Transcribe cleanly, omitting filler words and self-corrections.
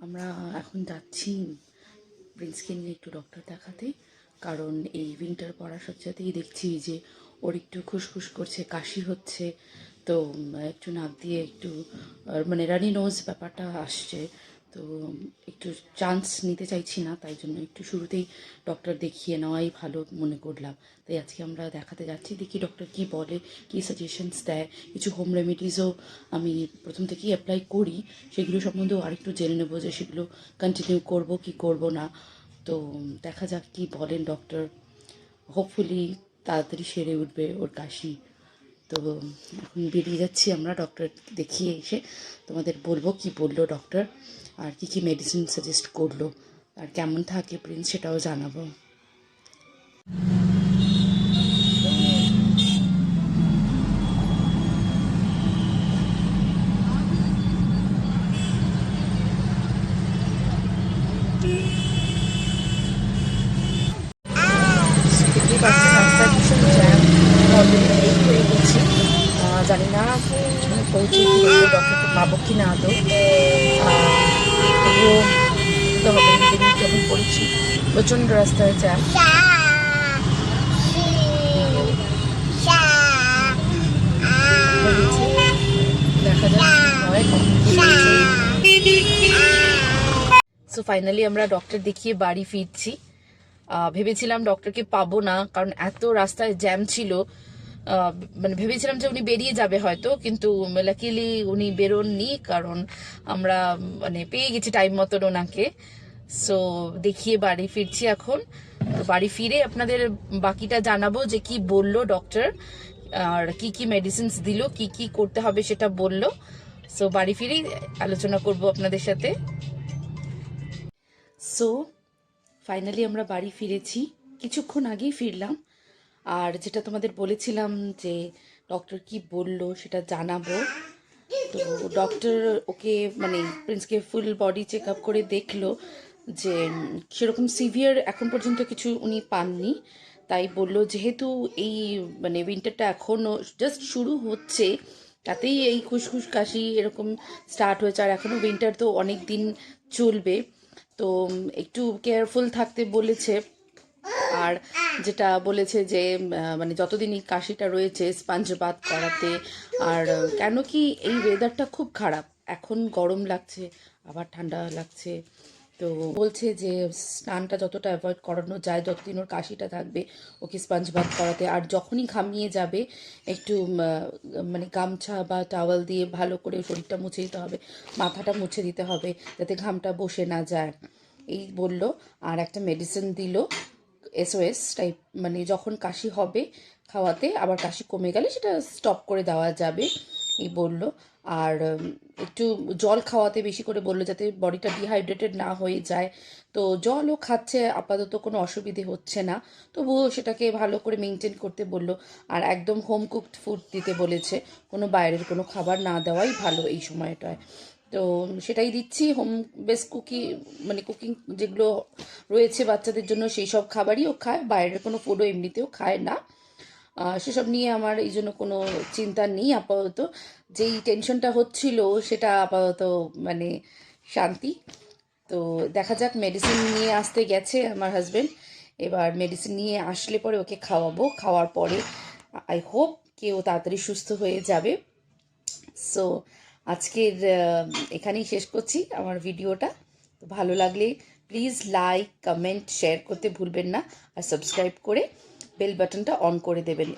আমরা এখন যাচ্ছি প্রিন্সকে নিয়ে একটু ডক্টর দেখাতে, কারণ এই উইন্টার পড়ার সাথে সাথেই দেখছি যে ওর একটু খুসখুস করছে, কাশি হচ্ছে। তো একটু নাক দিয়ে একটু মানে রানি নোজ ব্যাপারটা আসছে। তো একটু চান্স নিতে চাইছি না, তাই জন্য একটু শুরুতেই ডক্টর দেখিয়ে নেওয়াই ভালো মনে করলাম। তাই আজকে আমরা দেখাতে যাচ্ছি, দেখি ডক্টর কী বলে, কী সাজেশনস দেয়। কিছু হোম রেমেডিসও আমি প্রথম থেকেই অ্যাপ্লাই করি, সেগুলো সম্বন্ধেও আরেকটু জেনে নেবো যে সেগুলো কন্টিনিউ করব কি করব না। তো দেখা যাক কী বলেন ডক্টর। হোপফুলি তাড়াতাড়ি সেরে উঠবে ওর কাশি। তো এখন বেরিয়ে যাচ্ছি আমরা ডক্টর দেখিয়ে এসে তোমাদের বলবো কি বললো ডক্টর, আর কি কি মেডিসিন সাজেস্ট করলো, আর কেমন থাকে প্রিন্স সেটাও জানাবো। দেখতেই পাচ্ছেন রাস্তায় ভীষণ জ্যাম, অলরেডি লেট হয়ে গেছি। জানি না পৌঁছে কি দেখবো ডক্টরকে পাবো কি না আদৌ। তবুও তো হবে, বেরিয়ে যখন পড়েছি প্রচণ্ড রাস্তায় জ্যাম। দেখা যাক হয়। সো ফাইনালি আমরা ডক্টর দেখিয়ে বাড়ি ফিরছি। ভেবেছিলাম ডক্টরকে পাবো না, কারণ এত রাস্তায় জ্যাম ছিল। মানে ভেবেছিলাম যে উনি বেরিয়ে যাবে হয়তো, কিন্তু লাকিলি উনি বেরোননি, কারণ আমরা মানে পেয়ে গেছি টাইম মতন ওনাকে। সো দেখিয়ে বাড়ি ফিরছি এখন। তো বাড়ি ফিরে আপনাদের বাকিটা জানাবো যে কি বললো ডক্টর, আর কি কি মেডিসিনস দিল, কি কি করতে হবে সেটা বললো। সো বাড়ি ফিরেই আলোচনা করব আপনাদের সাথে। সো ফাইনালি আমরা বাড়ি ফিরেছি, কিছুক্ষণ আগেই ফিরলাম। আর যেটা তোমাদের বলেছিলাম যে ডক্টর কি বলল সেটা জানাবো। তো ডক্টর ওকে মানে প্রিন্সকে ফুল বডি চেক আপ করে দেখলো যে সেরকম সিভিয়ার এখন পর্যন্ত কিছু উনি পাননি। তাই বলল যেহেতু এই মানে উইন্টারটা এখনও জাস্ট শুরু হচ্ছে, তাতেই এই খুসখুস কাশি এরকম স্টার্ট হয়েছে, আর এখনও উইন্টার তো অনেক দিন চলবে। তো একটু কেয়ারফুল থাকতে বলেছে। আর যেটা বলেছে যে মানে যতদিন এই কাশিটা রয়েছে স্পঞ্জ বাথ করাতে। আর কেন কি এই ওয়েদারটা খুব খারাপ, এখন গরম লাগছে আবার ঠান্ডা লাগছে। তো বলছে যে স্নানটা যতটা অ্যাভয়েড করানো যায়, যতদিন ওর কাশিটা থাকবে ওকে স্পঞ্জ বাথ করাতে। আর যখনই ঘামিয়ে যাবে একটু মানে গামছা বা টাওয়াল দিয়ে ভালো করে শরীরটা মুছে দিতে হবে, মাথাটা মুছে দিতে হবে, যাতে ঘামটা বসে না যায়, এই বলল। আর একটা মেডিসিন দিল এসওএস টাইপ, মানে যখন কাশি হবে খাওয়াতে, আবার কাশি কমে গেলে সেটা স্টপ করে দেওয়া যাবে, এই বলল। আর একটু জল খাওয়াতে বেশি করে বললো, যাতে বডিটা ডিহাইড্রেটেড না হয়ে যায়। তো জলও খাচ্ছে আপাতত, কোনো অসুবিধে হচ্ছে না, তবুও সেটাকে ভালো করে মেনটেন করতে বলল। আর একদম হোম কুকড ফুড দিতে বলেছে, কোনো বাইরের কোনো খাবার না দেওয়াই ভালো এই সময়টায়। তো সেটাই দিচ্ছি, হোম বেস মানে কুকিং যেগুলো রয়েছে বাচ্চাদের জন্য সেই সব খাবারই ও খায়, বাইরের কোনো ফুডও এমনিতেও খায় না। সেসব নিয়ে আমার এই জন্য কোনো চিন্তা নেই আপাতত। যেই টেনশনটা হচ্ছিল সেটা আপাতত মানে শান্তি। তো দেখা যাক, মেডিসিন নিয়ে আসতে গেছে আমার হাজব্যান্ড, এবার মেডিসিন নিয়ে আসলে পরে ওকে খাওয়াবো, খাওয়ার পরে আই হোপ কেউ তাড়াতাড়ি সুস্থ হয়ে যাবে। সো আজকের এখানেই শেষ করছি আমার ভিডিওটা। তো ভালো লাগলে প্লিজ লাইক কমেন্ট শেয়ার করতে ভুলবেন না, আর সাবস্ক্রাইব করে বেল বাটনটা অন করে দেবেন।